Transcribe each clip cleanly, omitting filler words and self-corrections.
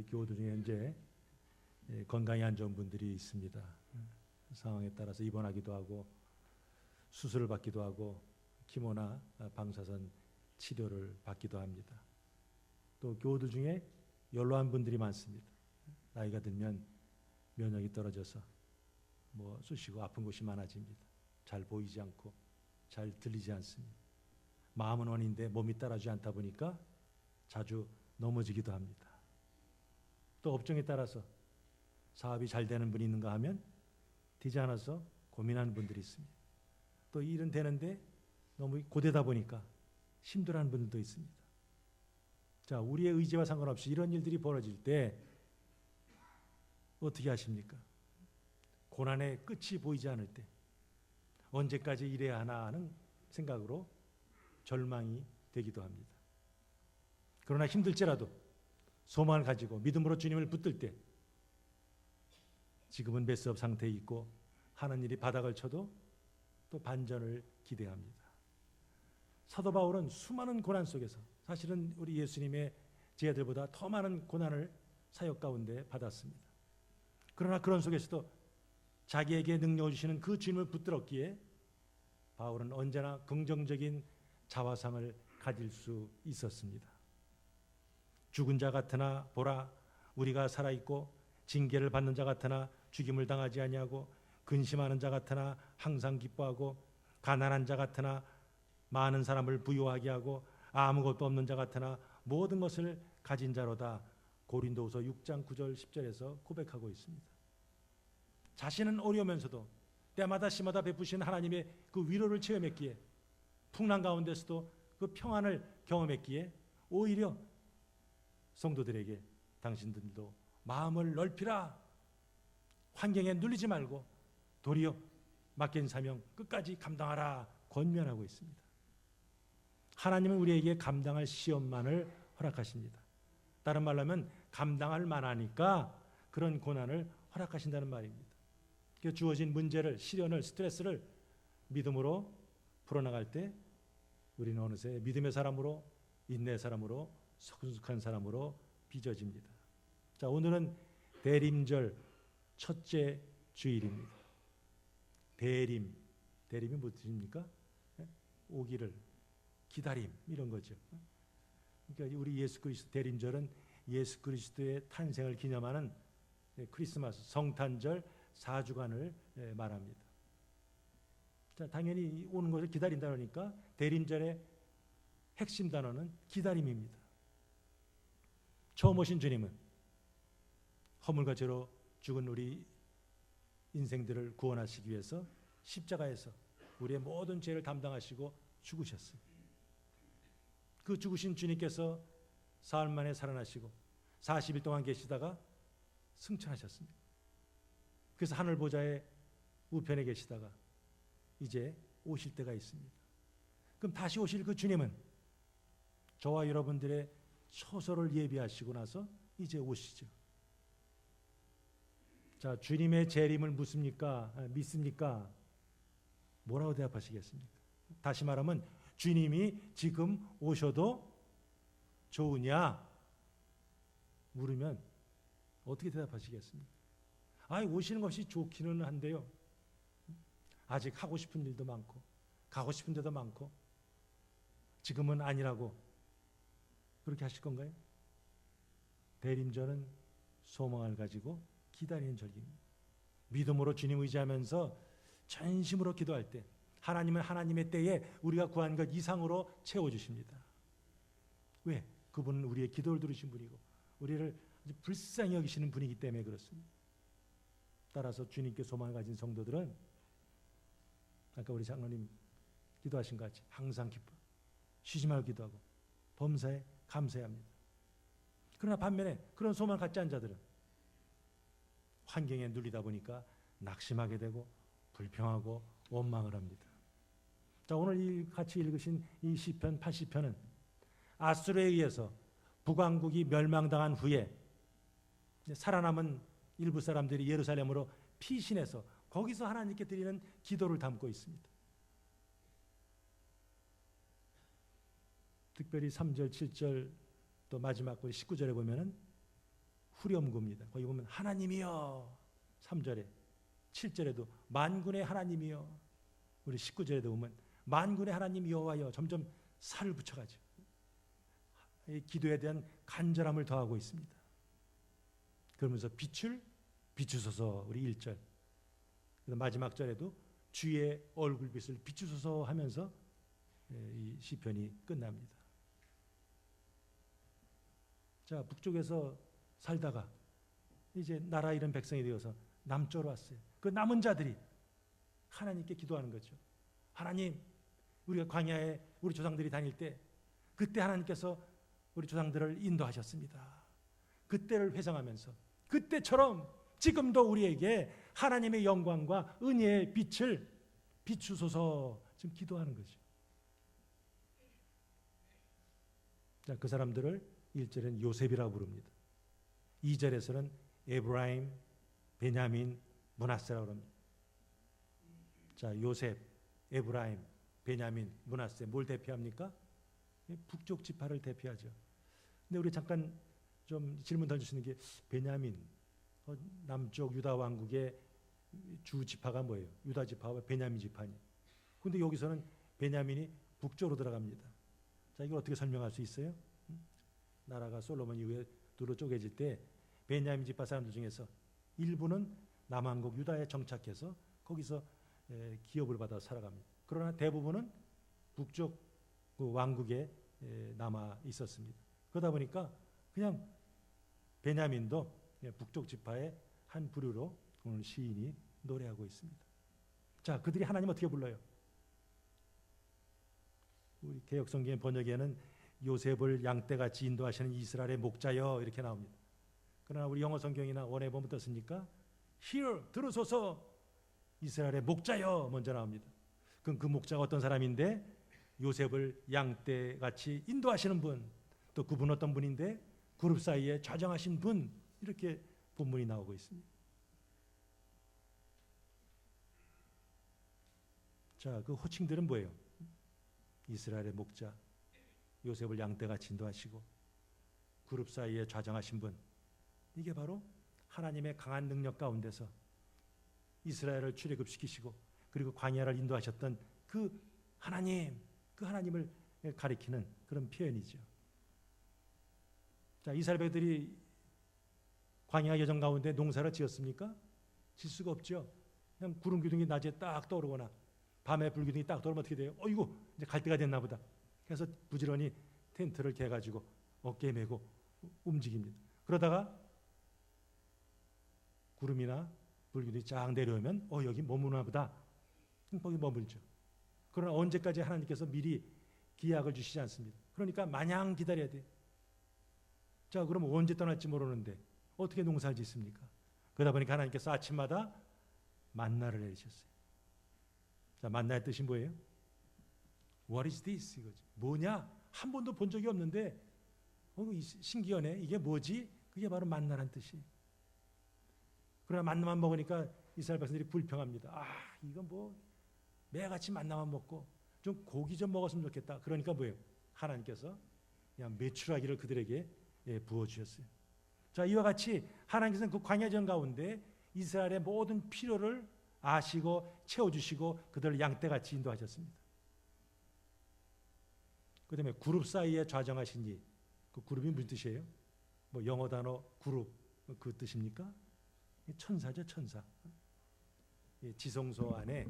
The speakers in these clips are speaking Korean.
교우들 중에 현재 건강이 안 좋은 분들이 있습니다. 상황에 따라서 입원하기도 하고 수술을 받기도 하고 키모나 방사선 치료를 받기도 합니다. 또 교우들 중에 연로한 분들이 많습니다. 나이가 들면 면역이 떨어져서 쑤시고 아픈 곳이 많아집니다. 잘 보이지 않고 잘 들리지 않습니다. 마음은 원인데 몸이 따라주지 않다 보니까 자주 넘어지기도 합니다. 또 업종에 따라서 사업이 잘 되는 분이 있는가 하면 되지 않아서 고민하는 분들이 있습니다. 또 일은 되는데 너무 고되다 보니까 힘들어하는 분들도 있습니다. 자, 우리의 의지와 상관없이 이런 일들이 벌어질 때 어떻게 하십니까? 고난의 끝이 보이지 않을 때 언제까지 일해야 하나 하는 생각으로 절망이 되기도 합니다. 그러나 힘들지라도 소망을 가지고 믿음으로 주님을 붙들 때 지금은 메스업 상태에 있고 하는 일이 바닥을 쳐도 또 반전을 기대합니다. 사도 바울은 수많은 고난 속에서 사실은 우리 예수님의 제자들보다 더 많은 고난을 사역 가운데 받았습니다. 그러나 그런 속에서도 자기에게 능력을 주시는 그 주님을 붙들었기에 바울은 언제나 긍정적인 자화상을 가질 수 있었습니다. 죽은 자 같으나 보라 우리가 살아있고 징계를 받는 자 같으나 죽임을 당하지 아니하고 근심하는 자 같으나 항상 기뻐하고 가난한 자 같으나 많은 사람을 부유하게 하고 아무것도 없는 자 같으나 모든 것을 가진 자로다. 고린도후서 6장 9절 10절에서 고백하고 있습니다. 자신은 어려우면서도 때마다 시마다 베푸신 하나님의 그 위로를 체험했기에 풍랑 가운데서도 그 평안을 경험했기에 오히려 성도들에게 당신들도 마음을 넓히라. 환경에 눌리지 말고 도리어 맡긴 사명 끝까지 감당하라 권면하고 있습니다. 하나님은 우리에게 감당할 시험만을 허락하십니다. 다른 말로 하면 감당할 만하니까 그런 고난을 허락하신다는 말입니다. 주어진 문제를, 시련을, 스트레스를 믿음으로 풀어나갈 때 우리는 어느새 믿음의 사람으로, 인내의 사람으로, 성숙한 사람으로 빚어집니다. 자, 오늘은 대림절 첫째 주일입니다. 대림이 무엇입니까? 오기를, 기다림 이런 거죠. 그러니까 우리 예수 그리스도 대림절은 예수 그리스도의 탄생을 기념하는 크리스마스 성탄절 4주간을 말합니다. 자, 당연히 오는 것을 기다린다 그러니까 대림절의 핵심 단어는 기다림입니다. 처음 오신 주님은 허물과 죄로 죽은 우리 인생들을 구원하시기 위해서 십자가에서 우리의 모든 죄를 담당하시고 죽으셨어요. 그 죽으신 주님께서 사흘 만에 살아나시고 40일 동안 계시다가 승천하셨습니다. 그래서 하늘 보좌의 우편에 계시다가 이제 오실 때가 있습니다. 그럼 다시 오실 그 주님은 저와 여러분들의 처소를 예비하시고 나서 이제 오시죠. 자, 주님의 재림을 믿습니까? 뭐라고 대답하시겠습니까? 다시 말하면 주님이 지금 오셔도 좋으냐? 물으면 어떻게 대답하시겠습니까? 오시는 것이 좋기는 한데요. 아직 하고 싶은 일도 많고 가고 싶은 데도 많고 지금은 아니라고 그렇게 하실 건가요? 대림절은 소망을 가지고 기다리는 절기입니다. 믿음으로 주님 의지하면서 전심으로 기도할 때 하나님은 하나님의 때에 우리가 구한 것 이상으로 채워주십니다. 왜? 그분은 우리의 기도를 들으신 분이고 우리를 아주 불쌍히 여기시는 분이기 때문에 그렇습니다. 따라서 주님께 소망을 가진 성도들은 아까 우리 장로님 기도하신 것 같이 항상 기뻐 쉬지 말고 기도하고 범사에 감사해야 합니다. 그러나 반면에 그런 소망을 갖지 않은 자들은 환경에 눌리다 보니까 낙심하게 되고 불평하고 원망을 합니다. 자, 오늘 같이 읽으신 이 시편 80편은 아수르에 의해서 북왕국이 멸망당한 후에 살아남은 일부 사람들이 예루살렘으로 피신해서 거기서 하나님께 드리는 기도를 담고 있습니다. 특별히 3절, 7절 또 마지막 19절에 보면은 후렴구입니다. 거기 보면 하나님이여 3절에 7절에도 만군의 하나님이여 우리 19절에도 보면 만군의 하나님 여호와여 점점 살을 붙여가지고 이 기도에 대한 간절함을 더하고 있습니다. 그러면서 빛을 비추소서 우리 1절 마지막 절에도 주의 얼굴빛을 비추소서 하면서 이 시편이 끝납니다. 자, 북쪽에서 살다가 이제 나라 잃은 백성이 되어서 남쪽으로 왔어요. 그 남은 자들이 하나님께 기도하는 거죠. 하나님, 우리가 광야에 우리 조상들이 다닐 때 그때 하나님께서 우리 조상들을 인도하셨습니다. 그때를 회상하면서 그때처럼 지금도 우리에게 하나님의 영광과 은혜의 빛을 비추소서 지금 기도하는 거죠. 자, 그 사람들을 1절에는 요셉이라고 부릅니다. 2절에서는 에브라임, 베냐민, 므낫세라고 합니다. 자, 요셉, 에브라임, 베냐민, 므낫세 뭘 대표합니까? 북쪽 지파를 대표하죠. 근데 우리 잠깐 좀 질문 던지시는 게 베냐민, 남쪽 유다 왕국의 주 지파가 뭐예요? 유다 지파와 베냐민 지파니. 근데 여기서는 베냐민이 북쪽으로 들어갑니다. 자, 이걸 어떻게 설명할 수 있어요? 나라가 솔로몬 이후에 두로 쪼개질 때 베냐민 지파 사람들 중에서 일부는 남왕국 유다에 정착해서 거기서 기업을 받아 살아갑니다. 그러나 대부분은 북쪽 그 왕국에 남아 있었습니다. 그러다 보니까 그냥 베냐민도 북쪽 지파의 한 부류로 오늘 시인이 노래하고 있습니다. 자, 그들이 하나님 어떻게 불러요? 우리 개역성경의 번역에는 요셉을 양떼같이 인도하시는 이스라엘의 목자여 이렇게 나옵니다. 그러나 우리 영어 성경이나 원에 보면 어떻습니까? Hear, 들으소서 이스라엘의 목자여 먼저 나옵니다. 그럼 그 목자가 어떤 사람인데 요셉을 양떼같이 인도하시는 분, 또 그분 어떤 분인데 그룹 사이에 좌정하신 분 이렇게 본문이 나오고 있습니다. 자, 그 호칭들은 뭐예요? 이스라엘의 목자, 요셉을 양떼같이 인도하시고 그룹 사이에 좌정하신 분, 이게 바로 하나님의 강한 능력 가운데서 이스라엘을 출애굽시키시고 그리고 광야를 인도하셨던 그 하나님, 그 하나님을 가리키는 그런 표현이죠. 자, 이스라엘 백성들이 광야 여정 가운데 농사를 지었습니까? 질 수가 없죠. 그냥 구름 기둥이 낮에 딱 떠오르거나 밤에 불 기둥이 딱 떠오르면 어떻게 돼요? 이거 이제 갈 때가 됐나 보다. 그래서 부지런히 텐트를 개가지고 어깨에 메고 움직입니다. 그러다가 구름이나 불기둥이 쫙 내려오면 여기 머무나 보다. 거기 머물죠. 그러나 언제까지 하나님께서 미리 기약을 주시지 않습니다. 그러니까 마냥 기다려야 돼. 자, 그럼 언제 떠날지 모르는데 어떻게 농사를 짓습니까? 그러다 보니까 하나님께서 아침마다 만나를 내리셨어요. 자, 만나의 뜻이 뭐예요? What is this? 이거지. 뭐냐? 한 번도 본 적이 없는데 신기하네. 이게 뭐지? 그게 바로 만나란 뜻이에요. 그러나 만나만 먹으니까 이스라엘 백성들이 불평합니다. 이건 뭐 매같이 만나만 먹고 좀 고기 좀 먹었으면 좋겠다. 그러니까 뭐예요? 하나님께서 그냥 메추라기를 그들에게 부어주셨어요. 자, 이와 같이 하나님께서는 그 광야전 가운데 이스라엘의 모든 필요를 아시고 채워주시고 그들을 양떼같이 인도하셨습니다. 그 다음에 그룹 사이에 좌정하신 이, 그 그룹이 무슨 뜻이에요? 뭐 영어 단어 그룹 그 뜻입니까? 천사죠, 천사. 지성소 안에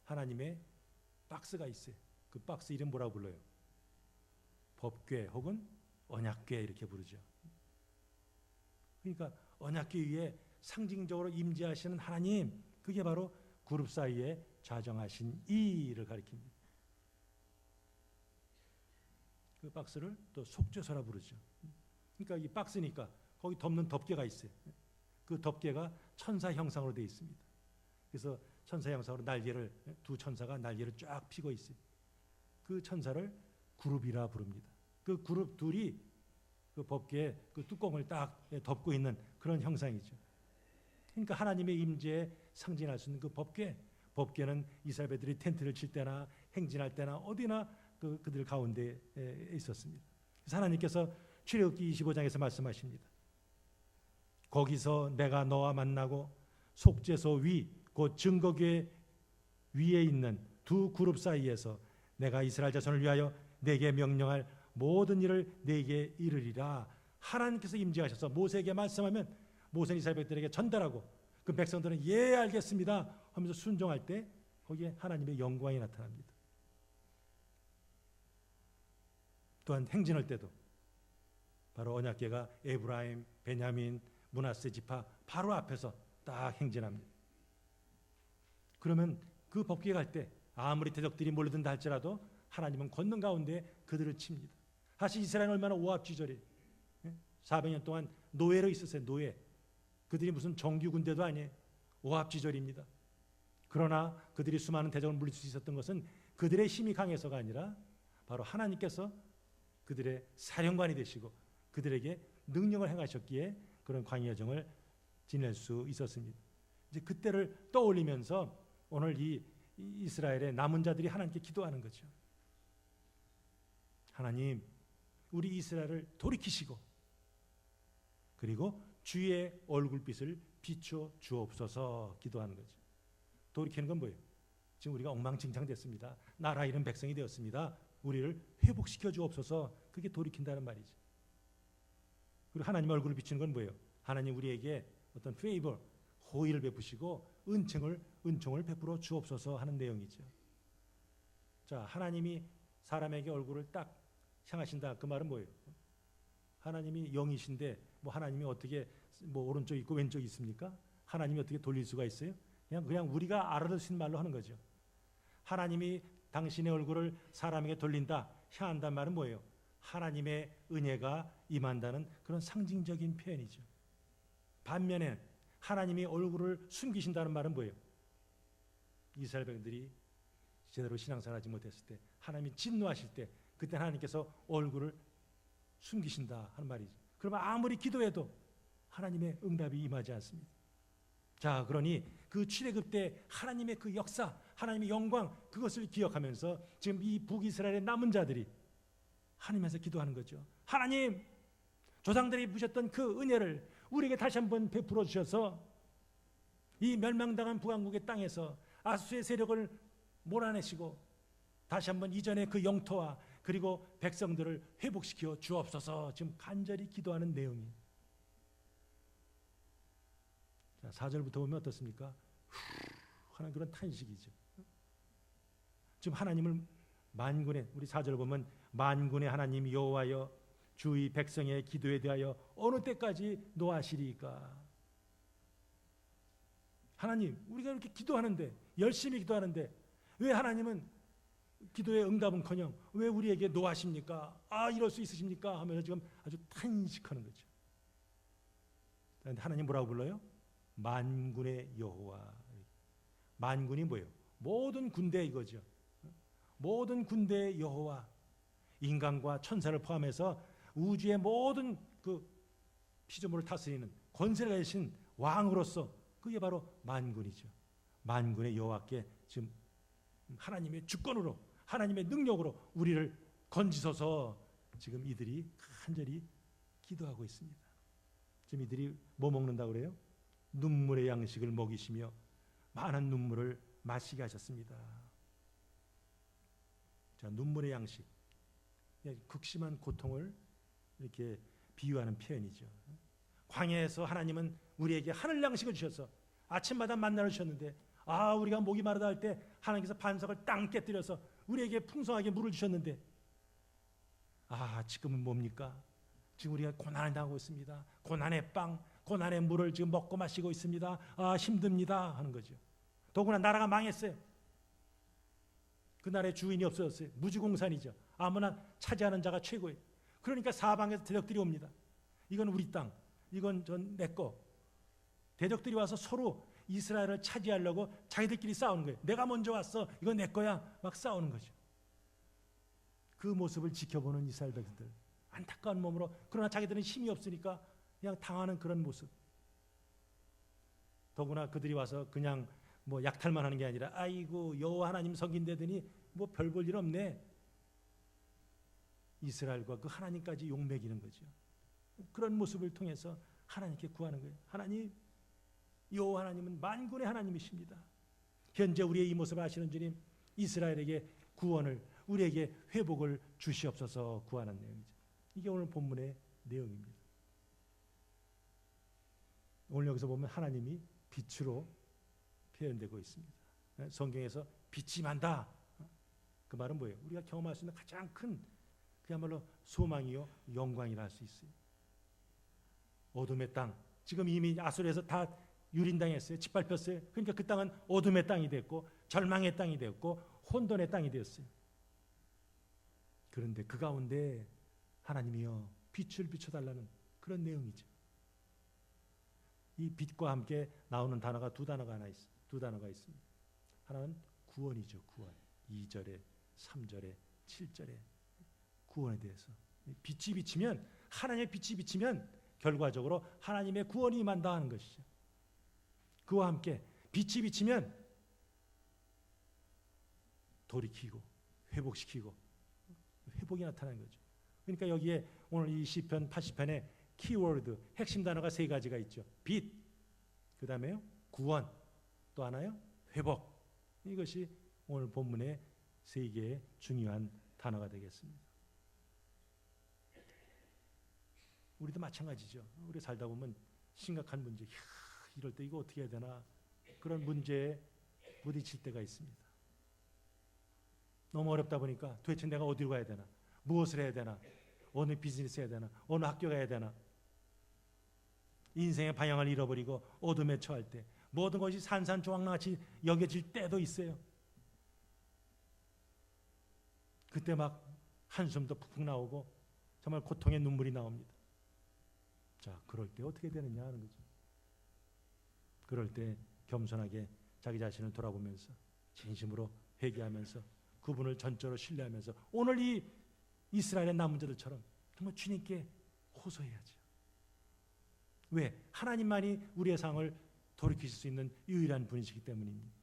하나님의 박스가 있어요. 그 박스 이름 뭐라고 불러요? 법궤 혹은 언약궤 이렇게 부르죠. 그러니까 언약궤 위에 상징적으로 임재하시는 하나님, 그게 바로 그룹 사이에 좌정하신 이를 가리킵니다. 그 박스를 또 속죄소라 부르죠. 그러니까 이 박스니까 거기 덮는 덮개가 있어요. 그 덮개가 천사 형상으로 되어 있습니다. 그래서 천사 형상으로 날개를, 두 천사가 날개를 쫙 펴고 있어요. 그 천사를 그룹이라 부릅니다. 그 그룹 둘이 그 법궤의 그 뚜껑을 딱 덮고 있는 그런 형상이죠. 그러니까 하나님의 임재에 상징할 수 있는 그 법궤, 법궤는 이스라엘 백성들이 텐트를 칠 때나 행진할 때나 어디나 그들 가운데 있었습니다. 그래서 하나님께서 출애굽기 25장에서 말씀하십니다. 거기서 내가 너와 만나고 속죄소 위, 곧 증거궤 위에 있는 두 그룹 사이에서 내가 이스라엘 자손을 위하여 내게 명령할 모든 일을 내게 이르리라. 하나님께서 임재하셔서 모세에게 말씀하면 모세는 이스라엘 백성들에게 전달하고 그 백성들은 예 알겠습니다 하면서 순종할 때 거기에 하나님의 영광이 나타납니다. 또한 행진할 때도 바로 언약궤가 에브라임, 베냐민, 므낫세 지파 바로 앞에서 딱 행진합니다. 그러면 그 법궤에 갈 때 아무리 대적들이 몰려든다 할지라도 하나님은 걷는 가운데 그들을 칩니다. 사실 이스라엘은 얼마나 오합지졸이에요. 400년 동안 노예로 있었어요. 노예. 그들이 무슨 정규 군대도 아니에요. 오합지졸입니다. 그러나 그들이 수많은 대적을 물릴 수 있었던 것은 그들의 힘이 강해서가 아니라 바로 하나님께서 그들의 사령관이 되시고 그들에게 능력을 행하셨기에 그런 광야 여정을 지낼 수 있었습니다. 이제 그때를 떠올리면서 오늘 이 이스라엘의 남은 자들이 하나님께 기도하는 거죠. 하나님, 우리 이스라엘을 돌이키시고 그리고 주의 얼굴빛을 비춰 주옵소서 기도하는 거죠. 돌이키는 건 뭐예요? 지금 우리가 엉망진창 됐습니다. 나라 잃은 백성이 되었습니다. 우리를 회복시켜 주옵소서. 그게 돌이킨다는 말이죠. 그리고 하나님 얼굴을 비추는 건 뭐예요? 하나님 우리에게 어떤 페이버, 호의를 베푸시고 은총을 베풀어 주옵소서 하는 내용이죠. 자, 하나님이 사람에게 얼굴을 딱 향하신다. 그 말은 뭐예요? 하나님이 영이신데 뭐 하나님이 어떻게 뭐 오른쪽 있고 왼쪽 있습니까? 하나님이 어떻게 돌릴 수가 있어요? 그냥 우리가 알아들 수 있는 말로 하는 거죠. 하나님이 당신의 얼굴을 사람에게 돌린다, 향한다는 말은 뭐예요? 하나님의 은혜가 임한다는 그런 상징적인 표현이죠. 반면에 하나님이 얼굴을 숨기신다는 말은 뭐예요? 이스라엘 백성들이 제대로 신앙생활하지 못했을 때 하나님이 진노하실 때 그때 하나님께서 얼굴을 숨기신다 하는 말이죠. 그러면 아무리 기도해도 하나님의 응답이 임하지 않습니다. 자, 그러니 그 출애굽 때 하나님의 그 역사, 하나님의 영광, 그것을 기억하면서 지금 이 북이스라엘의 남은 자들이 하나님께서 기도하는 거죠. 하나님, 조상들이 부셨던 그 은혜를 우리에게 다시 한번 베풀어 주셔서 이 멸망당한 북왕국의 땅에서 아수의 세력을 몰아내시고 다시 한번 이전의 그 영토와 그리고 백성들을 회복시켜 주옵소서. 지금 간절히 기도하는 내용이. 자, 4절부터 보면 어떻습니까? 하는 그런 탄식이죠. 지금 하나님을 만군의, 우리 4절 보면 만군의 하나님 여호와여 주의 백성의 기도에 대하여 어느 때까지 노하시리까? 하나님, 우리가 이렇게 기도하는데, 열심히 기도하는데 왜 하나님은 기도의 응답은커녕 왜 우리에게 노하십니까? 아, 이럴 수 있으십니까? 하면서 지금 아주 탄식하는 거죠. 그런데 하나님 뭐라고 불러요? 만군의 여호와. 만군이 뭐예요? 모든 군대 이거죠. 모든 군대의 여호와, 인간과 천사를 포함해서 우주의 모든 그 피조물을 다스리는 권세를 가지신 왕으로서 그게 바로 만군이죠. 만군의 여호와께 지금 하나님의 주권으로, 하나님의 능력으로 우리를 건지소서. 지금 이들이 간절히 기도하고 있습니다. 지금 이들이 뭐 먹는다고 그래요? 눈물의 양식을 먹이시며 많은 눈물을 마시게 하셨습니다. 자, 눈물의 양식, 극심한 고통을 이렇게 비유하는 표현이죠. 광야에서 하나님은 우리에게 하늘 양식을 주셔서 아침마다 만나를 주셨는데, 아, 우리가 목이 마르다 할 때 하나님께서 반석을 땅 깨뜨려서 우리에게 풍성하게 물을 주셨는데, 아, 지금은 뭡니까? 지금 우리가 고난을 당하고 있습니다. 고난의 빵, 고난의 물을 지금 먹고 마시고 있습니다. 아, 힘듭니다 하는 거죠. 더구나 나라가 망했어요. 그 나라의 주인이 없어졌어요. 무주공산이죠. 아무나 차지하는 자가 최고예요. 그러니까 사방에서 대적들이 옵니다. 이건 우리 땅, 이건 전 내 거. 대적들이 와서 서로 이스라엘을 차지하려고 자기들끼리 싸우는 거예요. 내가 먼저 왔어, 이건 내 거야, 막 싸우는 거죠. 그 모습을 지켜보는 이스라엘 백성들, 안타까운 몸으로, 그러나 자기들은 힘이 없으니까 그냥 당하는 그런 모습. 더구나 그들이 와서 그냥 뭐 약탈만 하는 게 아니라, 아이고 여호와 하나님 섬긴다더니 뭐 별 볼 일 없네. 이스라엘과 그 하나님까지 욕먹이는 거죠. 그런 모습을 통해서 하나님께 구하는 거예요. 하나님, 여호와 하나님은 만군의 하나님이십니다. 현재 우리의 이 모습을 아시는 주님, 이스라엘에게 구원을, 우리에게 회복을 주시옵소서 구하는 내용이죠. 이게 오늘 본문의 내용입니다. 오늘 여기서 보면 하나님이 빛으로 표현되고 있습니다. 성경에서 빛이 임한다. 그 말은 뭐예요? 우리가 경험할 수 있는 가장 큰 그야말로 소망이요 영광이라 할 수 있어요. 어둠의 땅, 지금 이미 아수르에서 다 유린당했어요. 짓밟혔어요. 그러니까 그 땅은 어둠의 땅이 됐고 절망의 땅이 됐고 혼돈의 땅이 되었어요. 그런데 그 가운데 하나님이여 빛을 비춰달라는 그런 내용이죠. 이 빛과 함께 나오는 단어가 두 단어가 있습니다. 하나는 구원이죠. 구원. 2절에 3절에 7절에 구원에 대해서 빛이 비치면, 하나님의 빛이 비치면 결과적으로 하나님의 구원이 임한다 하는 것이죠. 그와 함께 빛이 비치면 돌이키고 회복시키고 회복이 나타나는 거죠. 그러니까 여기에 오늘 이 시편 80편에 키워드, 핵심 단어가 세 가지가 있죠. 빛, 그 다음에요 구원, 또 하나요 회복. 이것이 오늘 본문의 세 개의 중요한 단어가 되겠습니다. 우리도 마찬가지죠. 우리 살다 보면 심각한 문제, 이럴 때 이거 어떻게 해야 되나, 그런 문제에 부딪힐 때가 있습니다. 너무 어렵다 보니까 도대체 내가 어디로 가야 되나, 무엇을 해야 되나, 어느 비즈니스 해야 되나, 어느 학교 가야 되나, 인생의 방향을 잃어버리고 어둠에 처할 때 모든 것이 산산조각같이 여겨질 때도 있어요. 그때 막 한숨도 푹푹 나오고 정말 고통의 눈물이 나옵니다. 자, 그럴 때 어떻게 되느냐 하는 거죠. 그럴 때 겸손하게 자기 자신을 돌아보면서 진심으로 회개하면서 그분을 전적으로 신뢰하면서 오늘 이 이스라엘의 남은 자들처럼 정말 주님께 호소해야죠. 왜? 하나님만이 우리의 상을 돌이키실 수 있는 유일한 분이시기 때문입니다.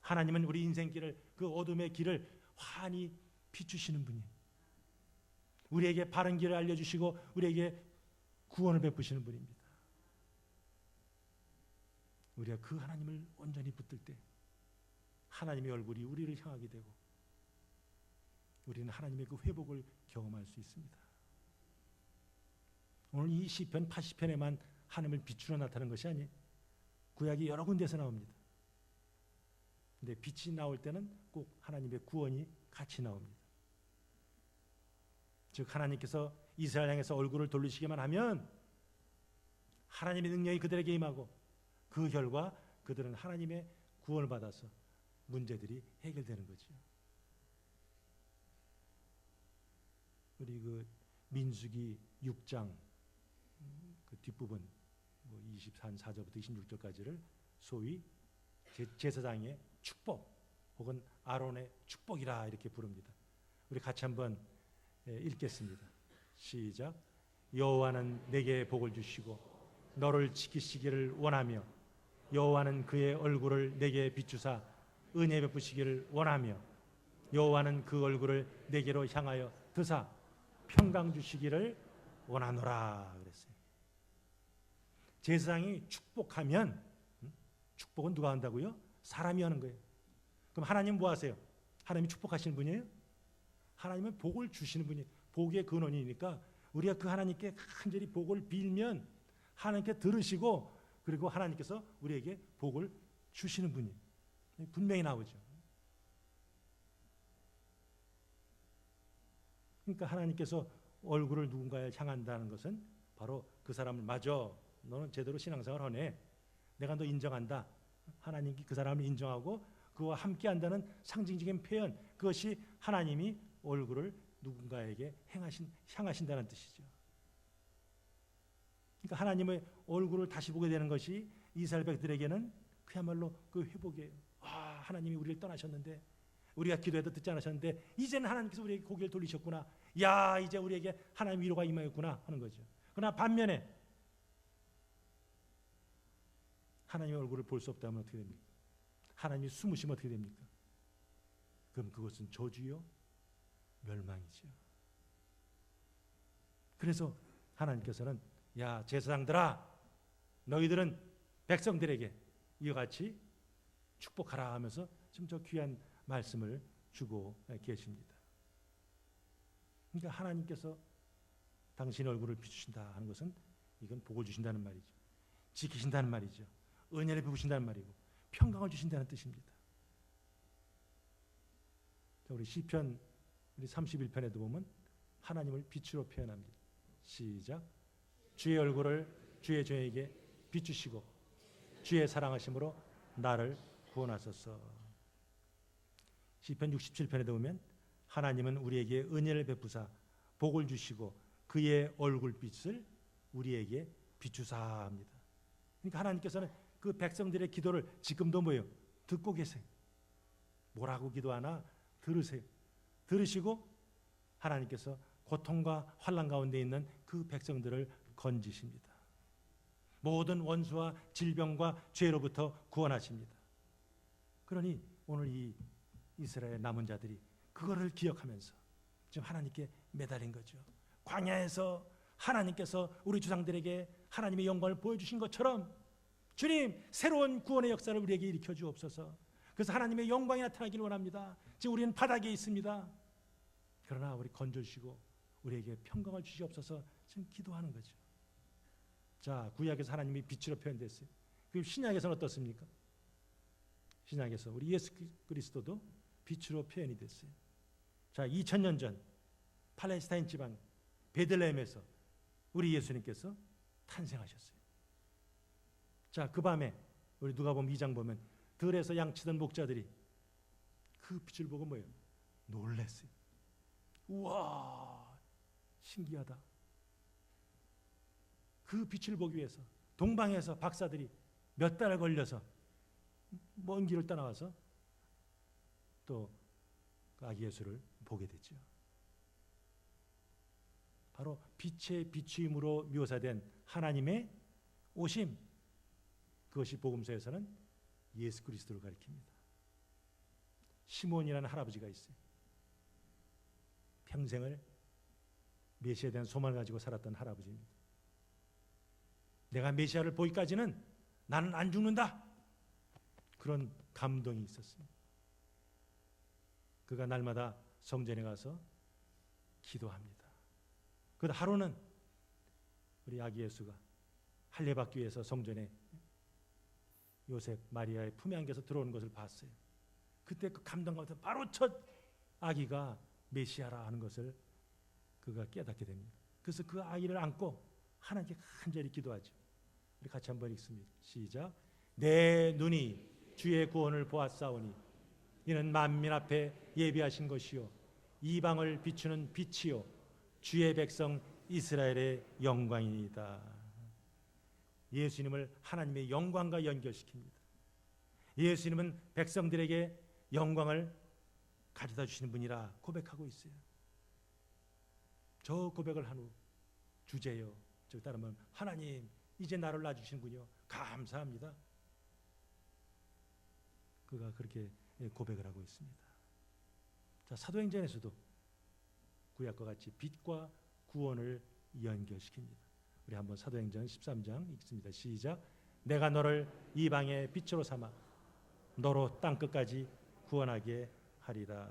하나님은 우리 인생길을, 그 어둠의 길을 환히 비추시는 분이에요. 우리에게 바른 길을 알려주시고 우리에게 구원을 베푸시는 분입니다. 우리가 그 하나님을 온전히 붙들 때 하나님의 얼굴이 우리를 향하게 되고 우리는 하나님의 그 회복을 경험할 수 있습니다. 오늘 이 시편 80편에만 하나님을 비추어 나타나는 것이 아니에요. 구약이 여러 군데서 나옵니다. 근데 빛이 나올 때는 꼭 하나님의 구원이 같이 나옵니다. 즉 하나님께서 이스라엘 향해서 얼굴을 돌리시기만 하면 하나님의 능력이 그들에게 임하고 그 결과 그들은 하나님의 구원을 받아서 문제들이 해결되는 거죠. 우리 그 민수기 6장 그 뒷부분 24절부터 26절까지를 소위 제사장의 축복 혹은 아론의 축복이라 이렇게 부릅니다. 우리 같이 한번 읽겠습니다. 시작. 여호와는 내게 복을 주시고 너를 지키시기를 원하며 여호와는 그의 얼굴을 내게 비추사 은혜 베푸시기를 원하며 여호와는 그 얼굴을 내게로 향하여 드사 평강 주시기를 원하노라 그랬어요. 제사장이 축복하면 축복은 누가 한다고요? 사람이 하는 거예요. 그럼 하나님 뭐 하세요? 하나님이 축복하시는 분이에요? 하나님은 복을 주시는 분이에요. 복의 근원이니까 우리가 그 하나님께 간절히 복을 빌면 하나님께 들으시고 그리고 하나님께서 우리에게 복을 주시는 분이에요. 분명히 나오죠. 그러니까 하나님께서 얼굴을 누군가에 향한다는 것은 바로 그 사람을 맞아, 너는 제대로 신앙생활 하네, 내가 너 인정한다, 하나님이 그 사람을 인정하고 그와 함께한다는 상징적인 표현, 그것이 하나님이 얼굴을 누군가에게 향하신다는 뜻이죠. 그러니까 하나님의 얼굴을 다시 보게 되는 것이 이스라엘 백들에게는 그야말로 그 회복이에요. 아, 하나님이 우리를 떠나셨는데, 우리가 기도해도 듣지 않으셨는데 이제는 하나님께서 우리에게 고개를 돌리셨구나, 야 이제 우리에게 하나님 위로가 임하였구나 하는 거죠. 그러나 반면에 하나님의 얼굴을 볼 수 없다면 어떻게 됩니까? 하나님이 숨으시면 어떻게 됩니까? 그럼 그것은 저주요 멸망이죠. 그래서 하나님께서는 야 제사장들아, 너희들은 백성들에게 이와 같이 축복하라 하면서 지금 저 귀한 말씀을 주고 계십니다. 그러니까 하나님께서 당신의 얼굴을 비추신다 하는 것은 이건 복을 주신다는 말이죠. 지키신다는 말이죠. 은혜를 베푸신다는 말이고 평강을 주신다는 뜻입니다. 자, 우리 시편 우리 31편에도 보면 하나님을 빛으로 표현합니다. 시작. 주의 얼굴을 주의 종에게 비추시고 주의 사랑하심으로 나를 구원하소서. 시편 67편에도 보면 하나님은 우리에게 은혜를 베푸사 복을 주시고 그의 얼굴빛을 우리에게 비추사 합니다. 그러니까 하나님께서는 그 백성들의 기도를 지금도 뭐예요? 듣고 계세요. 뭐라고 기도하나 들으세요. 들으시고 하나님께서 고통과 환난 가운데 있는 그 백성들을 건지십니다. 모든 원수와 질병과 죄로부터 구원하십니다. 그러니 오늘 이 이스라엘 남은 자들이 그거를 기억하면서 지금 하나님께 매달린 거죠. 광야에서 하나님께서 우리 조상들에게 하나님의 영광을 보여주신 것처럼 주님 새로운 구원의 역사를 우리에게 일으켜 주옵소서. 그래서 하나님의 영광이 나타나기를 원합니다. 지금 우리는 바닥에 있습니다. 그러나 우리 건져주시고 우리에게 평강을 주시옵소서 지금 기도하는 거죠. 자, 구약에서 하나님이 빛으로 표현됐어요. 그리고 신약에서는 어떻습니까? 신약에서 우리 예수 그리스도도 빛으로 표현이 됐어요. 자, 2000년 전 팔레스타인 지방 베들레헴에서 우리 예수님께서 탄생하셨어요. 자, 그 밤에 우리 누가복음 2장 보면 들에서 양치던 목자들이 그 빛을 보고 뭐예요? 놀랐어요. 우와, 신기하다. 그 빛을 보기 위해서 동방에서 박사들이 몇 달을 걸려서 먼 길을 떠나와서 또 아기 예수를 보게 됐죠. 바로 빛의 비추임으로 묘사된 하나님의 오심, 그것이 복음서에서는 예수 그리스도를 가리킵니다. 시몬이라는 할아버지가 있어요. 평생을 메시아에 대한 소망을 가지고 살았던 할아버지입니다. 내가 메시아를 보기까지는 나는 안 죽는다. 그런 감동이 있었습니다. 그가 날마다 성전에 가서 기도합니다. 그 하루는 우리 아기 예수가 할례받기 위해서 성전에 요셉 마리아의 품에 안겨서 들어오는 것을 봤어요. 그때 그 감동 가운데 바로 첫 아기가 메시아라 하는 것을 그가 깨닫게 됩니다. 그래서 그 아기를 안고 하나님께 간절히 기도하죠. 우리 같이 한번 읽습니다. 시작. 내 눈이 주의 구원을 보았사오니 이는 만민 앞에 예비하신 것이요 이방을 비추는 빛이요 주의 백성 이스라엘의 영광이니이다. 예수님을 하나님의 영광과 연결시킵니다. 예수님은 백성들에게 영광을 가져다 주시는 분이라 고백하고 있어요. 저 고백을 한 후 주제요, 즉 따르면 하나님 이제 나를 낳아주시는군요. 감사합니다. 그가 그렇게 고백을 하고 있습니다. 자, 사도행전에서도 구약과 같이 빛과 구원을 연결시킵니다. 우리 한번 사도행전 13장 읽습니다. 시작. 내가 너를 이방의 빛으로 삼아 너로 땅끝까지 구원하게 하리라.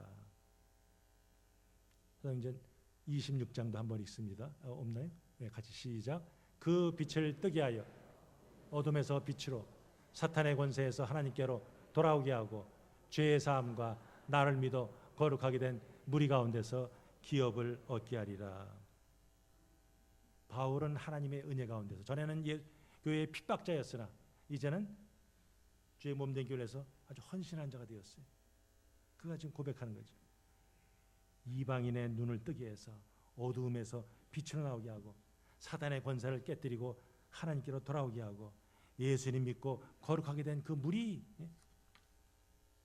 사도행전 26장도 한번 읽습니다. 없나요? 네, 같이 시작. 그 빛을 뜨게 하여 어둠에서 빛으로 사탄의 권세에서 하나님께로 돌아오게 하고 죄의 사함과 나를 믿어 거룩하게 된 무리 가운데서 기업을 얻게 하리라. 바울은 하나님의 은혜 가운데서 전에는 교회의 핍박자였으나 이제는 주의 몸된 교회에서 아주 헌신한 자가 되었어요. 그가 지금 고백하는 거죠. 이방인의 눈을 뜨게 해서 어두움에서 빛으로 나오게 하고 사단의 권세를 깨뜨리고 하나님께로 돌아오게 하고 예수님 믿고 거룩하게 된 그 무리,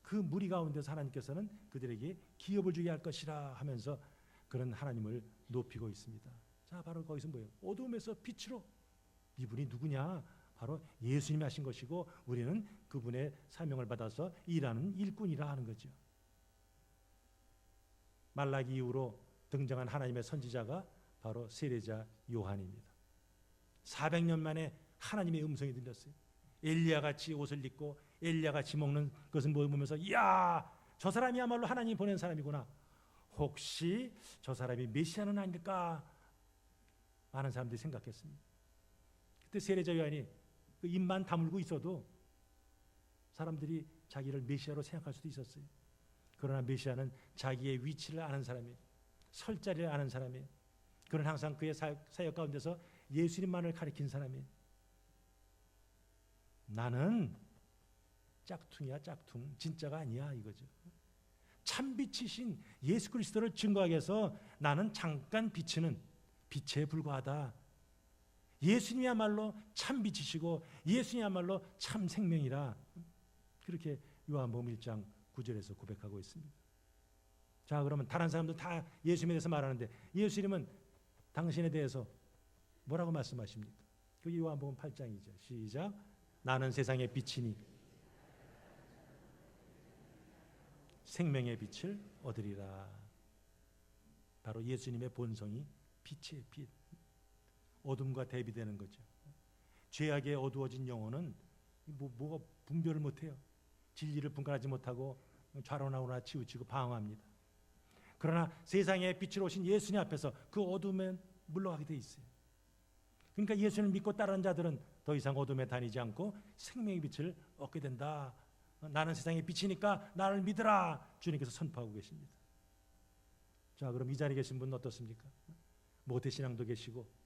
그 무리 가운데서 하나님께서는 그들에게 기업을 주게 할 것이라 하면서 그런 하나님을 높이고 있습니다. 자, 바로 거기서 뭐예요? 어두움에서 빛으로. 이분이 누구냐? 바로 예수님이 하신 것이고 우리는 그분의 사명을 받아서 일하는 일꾼이라 하는 거죠. 말라기 이후로 등장한 하나님의 선지자가 바로 세례자 요한입니다. 400년 만에 하나님의 음성이 들렸어요. 엘리야같이 옷을 입고 엘리야같이 먹는 것을 보면서 이야, 저 사람이야말로 하나님이 보낸 사람이구나. 혹시 저 사람이 메시아는 아닐까? 많은 사람들이 생각했습니다. 그때 세례자 요한이 그 입만 다물고 있어도 사람들이 자기를 메시아로 생각할 수도 있었어요. 그러나 메시아는 자기의 위치를 아는 사람이에요. 설 자리를 아는 사람이에요. 그는 항상 그의 사역 가운데서 예수님만을 가리킨 사람이에요. 나는 짝퉁이야, 짝퉁. 진짜가 아니야, 이거죠. 참빛이신 예수 그리스도를 증거하기 위해서 나는 잠깐 비치는 빛에 불과하다. 예수님이야말로 참빛이시고 예수님이야말로 참 생명이라. 그렇게 요한복음 1장 9절에서 고백하고 있습니다. 자, 그러면 다른 사람들 다 예수님에 대해서 말하는데 예수님은 당신에 대해서 뭐라고 말씀하십니까? 그게 요한복음 8장이죠. 시작. 나는 세상의 빛이니 생명의 빛을 얻으리라. 바로 예수님의 본성이 빛이에요. 빛. 어둠과 대비되는 거죠. 죄악에 어두워진 영혼은 뭐가 분별을 못해요. 진리를 분간하지 못하고 좌로나오나 치우치고 방황합니다. 그러나 세상에 빛으로 오신 예수님 앞에서 그 어둠에 물러가게 돼 있어요. 그러니까 예수님을 믿고 따르는 자들은 더 이상 어둠에 다니지 않고 생명의 빛을 얻게 된다. 나는 세상의 빛이니까 나를 믿으라. 주님께서 선포하고 계십니다. 자, 그럼 이 자리에 계신 분은 어떻습니까? 모태신앙도 계시고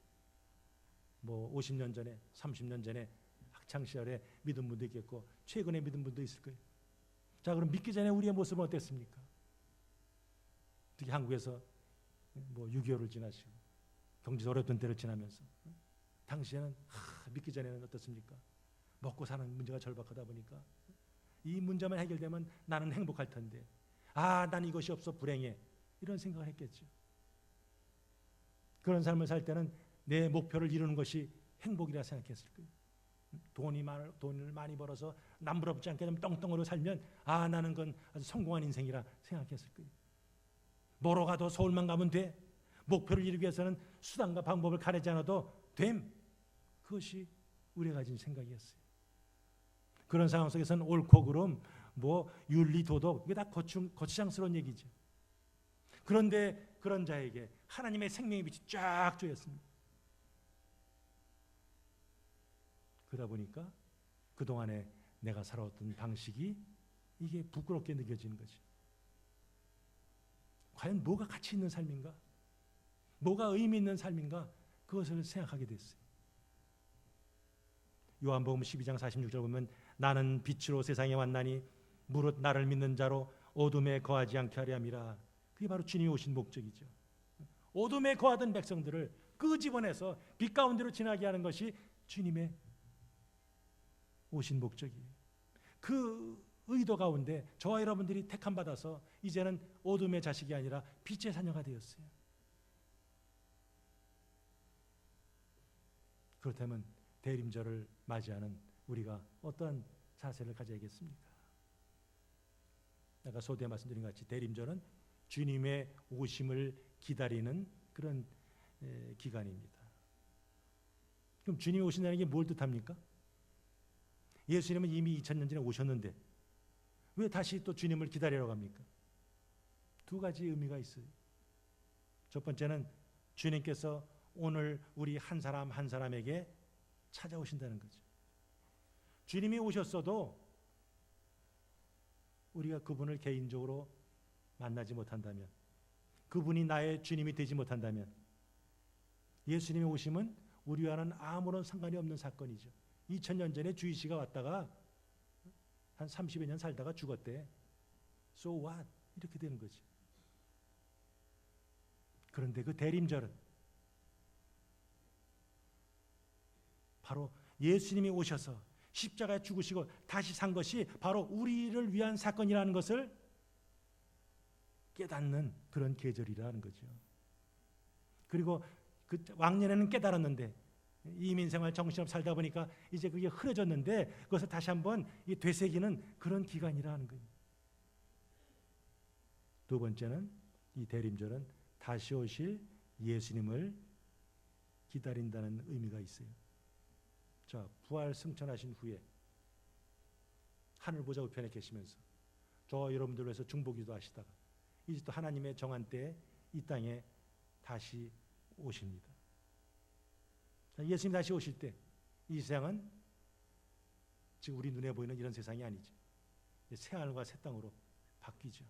50년 전에 30년 전에 학창시절에 믿은 분도 있겠고 최근에 믿은 분도 있을 거예요. 자, 그럼 믿기 전에 우리의 모습은 어땠습니까? 특히 한국에서 6.25를 지나시고 경제 어렵던 때를 지나면서 당시에는 믿기 전에는 어떻습니까? 먹고 사는 문제가 절박하다 보니까 이 문제만 해결되면 나는 행복할 텐데 난 이것이 없어 불행해. 이런 생각을 했겠죠. 그런 삶을 살 때는 내 목표를 이루는 것이 행복이라 생각했을 거예요. 돈을 많이 벌어서 남부럽지 않게 좀 떵떵으로 살면 나는 건 아주 성공한 인생이라 생각했을 거예요. 뭐로 가도 서울만 가면 돼. 목표를 이루기 위해서는 수단과 방법을 가리지 않아도 됨. 그것이 우리가 가진 생각이었어요. 그런 상황 속에서는 옳고 그름, 윤리, 도덕 이게 다 거추장스러운 얘기죠. 그런데 그런 자에게 하나님의 생명의 빛이 쫙 쪼였습니다. 그러다 보니까 그동안에 내가 살아왔던 방식이 이게 부끄럽게 느껴지는 거죠. 과연 뭐가 가치 있는 삶인가? 뭐가 의미 있는 삶인가? 그것을 생각하게 됐어요. 요한복음 12장 46절 보면 나는 빛으로 세상에 왔나니 무릇 나를 믿는 자로 어둠에 거하지 않게 하려 함이라. 그게 바로 주님이 오신 목적이죠. 어둠에 거하던 백성들을 끄집어내서 빛 가운데로 지나게 하는 것이 주님의 오신 목적이에요. 그 의도 가운데 저와 여러분들이 택함 받아서 이제는 어둠의 자식이 아니라 빛의 자녀가 되었어요. 그렇다면 대림절을 맞이하는 우리가 어떠한 자세를 가져야겠습니까? 아까 소두에 말씀드린 것 같이 대림절은 주님의 오심을 기다리는 그런 기간입니다. 그럼 주님이 오신다는 게 뭘 뜻합니까? 예수님은 이미 2000년 전에 오셨는데 왜 다시 또 주님을 기다리러 갑니까? 두 가지 의미가 있어요. 첫 번째는 주님께서 오늘 우리 한 사람 한 사람에게 찾아오신다는 거죠. 주님이 오셨어도 우리가 그분을 개인적으로 만나지 못한다면, 그분이 나의 주님이 되지 못한다면 예수님의 오심은 우리와는 아무런 상관이 없는 사건이죠. 2000년 전에 주이씨가 왔다가 한 30여 년 살다가 죽었대. So what? 이렇게 되는 거지. 그런데 그 대림절은 바로 예수님이 오셔서 십자가에 죽으시고 다시 산 것이 바로 우리를 위한 사건이라는 것을 깨닫는 그런 계절이라는 거죠. 그리고 그 왕년에는 깨달았는데 이민생활 정신없이 살다 보니까 이제 그게 흐려졌는데 그것을 다시 한번 되새기는 그런 기간이라는 거예요. 두 번째는 이 대림절은 다시 오실 예수님을 기다린다는 의미가 있어요. 자, 부활 승천하신 후에 하늘 보좌 우편에 계시면서 저 여러분들 위해서 중보기도 하시다가 이제 또 하나님의 정한 때에 이 땅에 다시 오십니다. 자, 예수님 다시 오실 때 이 세상은 지금 우리 눈에 보이는 이런 세상이 아니죠. 새 하늘과 새 땅으로 바뀌죠.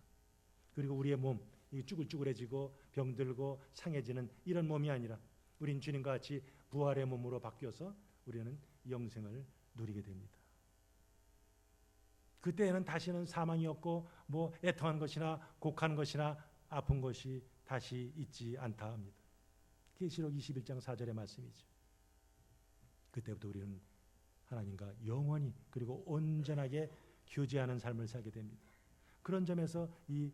그리고 우리의 몸, 쭈글쭈글해지고 병들고 상해지는 이런 몸이 아니라 우린 주님과 같이 부활의 몸으로 바뀌어서 우리는 영생을 누리게 됩니다. 그때에는 다시는 사망이 없고 뭐 애통한 것이나 곡한 것이나 아픈 것이 다시 있지 않다 합니다. 계시록 21장 4절의 말씀이죠. 그때부터 우리는 하나님과 영원히 그리고 온전하게 교제하는 삶을 살게 됩니다. 그런 점에서 이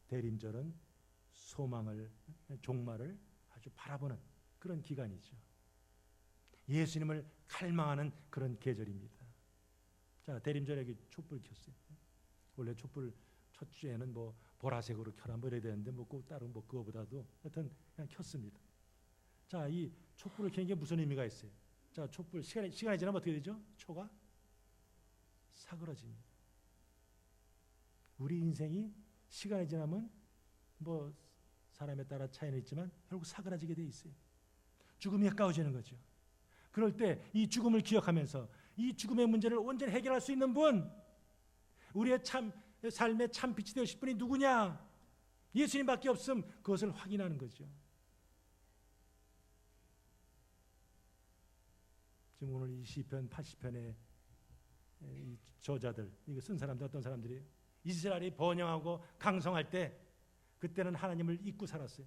대림절은 소망을, 종말을 아주 바라보는 그런 기간이죠. 예수님을 갈망하는 그런 계절입니다. 자, 대림절에 촛불 켰어요. 원래 촛불 첫 주에는 뭐 보라색으로 켜라 뭐 이래야 되는데 뭐 다른 뭐 그거보다도 하여튼 그냥 켰습니다. 자, 이 촛불을 켜는 게 무슨 의미가 있어요? 자, 촛불 시간이 지나면 어떻게 되죠? 초가 사그러집니다. 우리 인생이 시간이 지나면 뭐 사람에 따라 차이는 있지만 결국 사그라지게 돼 있어요. 죽음이 가까워지는 거죠. 그럴 때 이 죽음을 기억하면서 이 죽음의 문제를 온전히 해결할 수 있는 분, 우리의 삶의 참 빛이 되실 분이 누구냐? 예수님밖에 없음. 그것을 확인하는 거죠. 지금 오늘 이 시편 80편의 이 저자들, 이거 쓴 사람들 어떤 사람들이 이스라엘이 번영하고 강성할 때 그때는 하나님을 잊고 살았어요.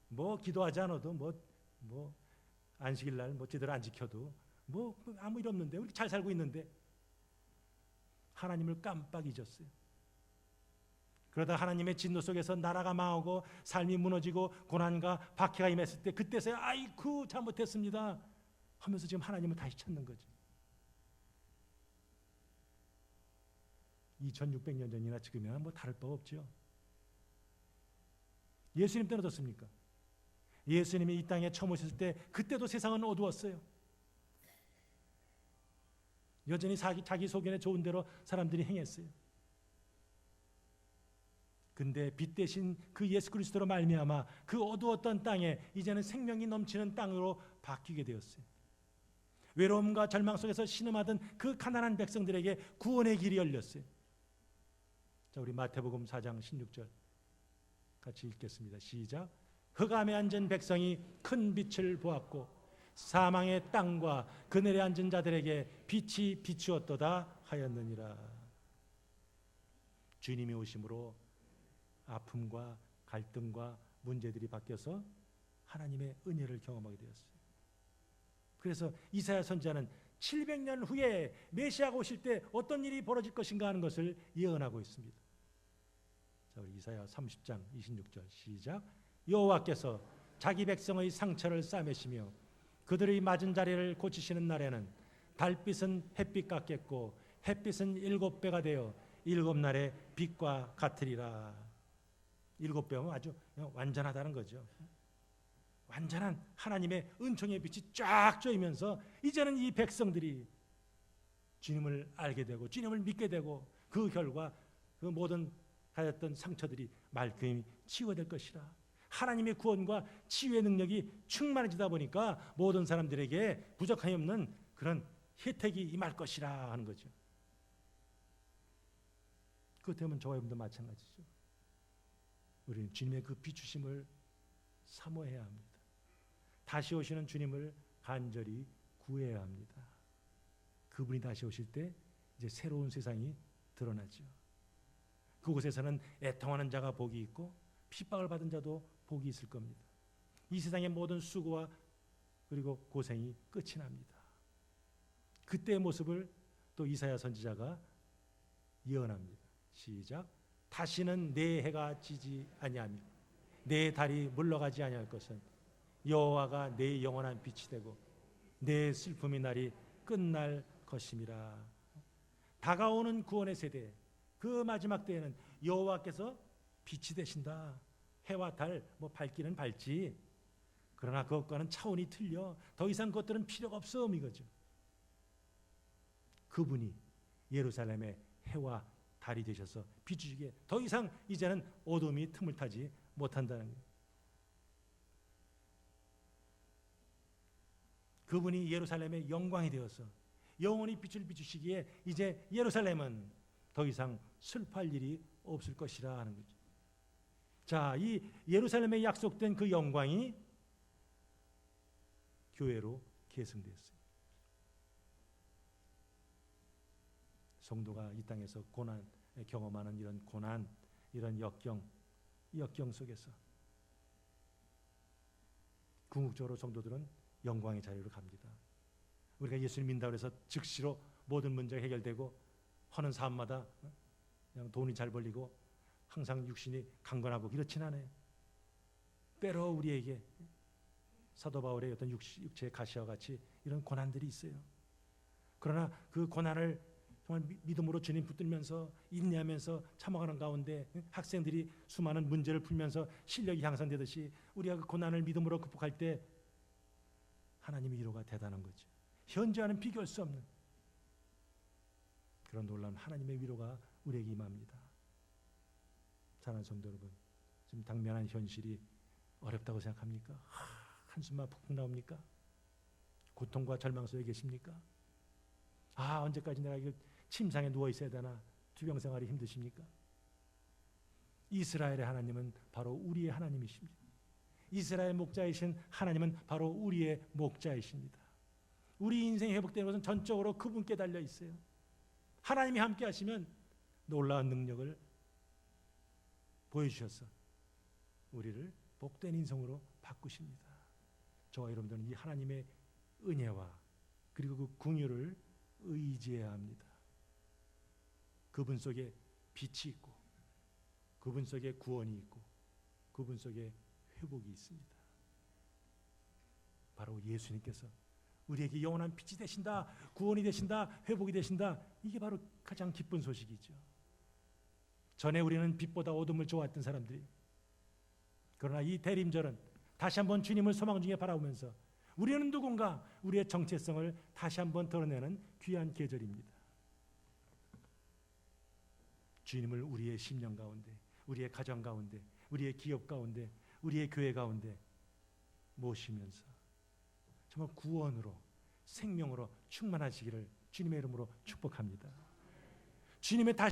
뭐 기도하지 않아도 뭐 안식일 날 뭐 제대로 안 지켜도 뭐 아무 일 없는데 우리 잘 살고 있는데 하나님을 깜빡 잊었어요. 그러다 하나님의 진노 속에서 나라가 망하고 삶이 무너지고 고난과 박해가 임했을 때 그때서야 아이쿠 잘못했습니다 하면서 지금 하나님을 다시 찾는 거죠. 2600년 전이나 지금이나 뭐 다를 바 없죠. 예수님 때는 어떻습니까? 예수님이 이 땅에 처음 오셨을 때 그때도 세상은 어두웠어요. 여전히 자기 소견에 좋은 대로 사람들이 행했어요. 근데 빛 대신 그 예수 그리스도로 말미암아 그 어두웠던 땅에 이제는 생명이 넘치는 땅으로 바뀌게 되었어요. 외로움과 절망 속에서 신음하던 그 가난한 백성들에게 구원의 길이 열렸어요. 자, 우리 마태복음 4장 16절 같이 읽겠습니다. 시작. 흑암에 앉은 백성이 큰 빛을 보았고 사망의 땅과 그늘에 앉은 자들에게 빛이 비추었도다 하였느니라. 주님이 오심으로 아픔과 갈등과 문제들이 바뀌어서 하나님의 은혜를 경험하게 되었어요. 그래서 이사야 선지자는 700년 후에 메시아가 오실 때 어떤 일이 벌어질 것인가 하는 것을 예언하고 있습니다. 자, 우리 이사야 30장 26절 시작. 여호와께서 자기 백성의 상처를 싸매시며 그들의 맞은 자리를 고치시는 날에는 달빛은 햇빛 같겠고 햇빛은 7배가 되어 7날의 빛과 같으리라. 7배면 아주 완전하다는 거죠. 완전한 하나님의 은총의 빛이 쫙 쬐면서 이제는 이 백성들이 주님을 알게 되고 주님을 믿게 되고 그 결과 그 모든 하였던 상처들이 말끔히 치유될 것이라. 하나님의 구원과 치유의 능력이 충만해지다 보니까 모든 사람들에게 부족함이 없는 그런 혜택이 임할 것이라 하는 거죠. 그것 때문에 저와 여러분도 마찬가지죠. 우리는 주님의 그 비추심을 사모해야 합니다. 다시 오시는 주님을 간절히 구해야 합니다. 그분이 다시 오실 때 이제 새로운 세상이 드러나죠. 그곳에서는 애통하는 자가 복이 있고 핍박을 받은 자도 복이 있을 겁니다. 이 세상의 모든 수고와 그리고 고생이 끝이 납니다. 그때의 모습을 또 이사야 선지자가 예언합니다. 시작. 다시는 내 해가 지지 아니하며 내 달이 물러가지 아니할 것은 여호와가 내 영원한 빛이 되고 내 슬픔의 날이 끝날 것임이라. 다가오는 구원의 세대, 그 마지막 때에는 여호와께서 빛이 되신다. 해와 달 뭐 밝기는 밝지. 그러나 그것과는 차원이 틀려. 더 이상 그것들은 필요가 없음 이거죠. 그분이 예루살렘의 해와 달이 되셔서 비추시기에 더 이상 이제는 어둠이 틈을 타지 못한다는 거예요. 그분이 예루살렘의 영광이 되어서 영원히 빛을 비추시기에 이제 예루살렘은 더 이상 슬퍼할 일이 없을 것이라 하는 거죠. 자, 이 예루살렘에 약속된 그 영광이 교회로 계승되었어요. 성도가 이 땅에서 고난 경험하는 이런 고난, 이런 역경, 이 역경 속에서 궁극적으로 성도들은 영광의 자리로 갑니다. 우리가 예수를 믿는다고 해서 즉시로 모든 문제가 해결되고 하는 삶마다 그냥 돈이 잘 벌리고 항상 육신이 강건하고 그렇진 않아요. 때로 우리에게 사도 바울의 어떤 육체의 가시와 같이 이런 고난들이 있어요. 그러나 그 고난을 정말 믿음으로 주님 붙들면서 인내하면서 참아가는 가운데 학생들이 수많은 문제를 풀면서 실력이 향상되듯이 우리가 그 고난을 믿음으로 극복할 때 하나님의 위로가 대단한 거죠. 현재와는 비교할 수 없는 그런 놀라운 하나님의 위로가 우리에게 임합니다. 사랑하는 성도 여러분, 지금 당면한 현실이 어렵다고 생각합니까? 한숨만 푹푹 나옵니까? 고통과 절망 속에 계십니까? 언제까지 내가 침상에 누워 있어야 되나? 투병 생활이 힘드십니까? 이스라엘의 하나님은 바로 우리의 하나님이십니다. 이스라엘 목자이신 하나님은 바로 우리의 목자이십니다. 우리 인생이 회복되는 것은 전적으로 그분께 달려 있어요. 하나님이 함께 하시면 놀라운 능력을 보여주셔서 우리를 복된 인생으로 바꾸십니다. 저와 여러분들은 이 하나님의 은혜와 그리고 그 긍휼을 의지해야 합니다. 그분 속에 빛이 있고 그분 속에 구원이 있고 그분 속에 회복이 있습니다. 바로 예수님께서 우리에게 영원한 빛이 되신다, 구원이 되신다, 회복이 되신다. 이게 바로 가장 기쁜 소식이죠. 전에 우리는 빛보다 어둠을 좋아했던 사람들이, 그러나 이 대림절은 다시 한번 주님을 소망 중에 바라보면서 우리는 누군가 우리의 정체성을 다시 한번 드러내는 귀한 계절입니다. 주님을 우리의 심령 가운데, 우리의 가정 가운데, 우리의 기업 가운데, 우리의 교회 가운데 모시면서 정말 구원으로 생명으로 충만하시기를 주님의 이름으로 축복합니다. 주님의 다시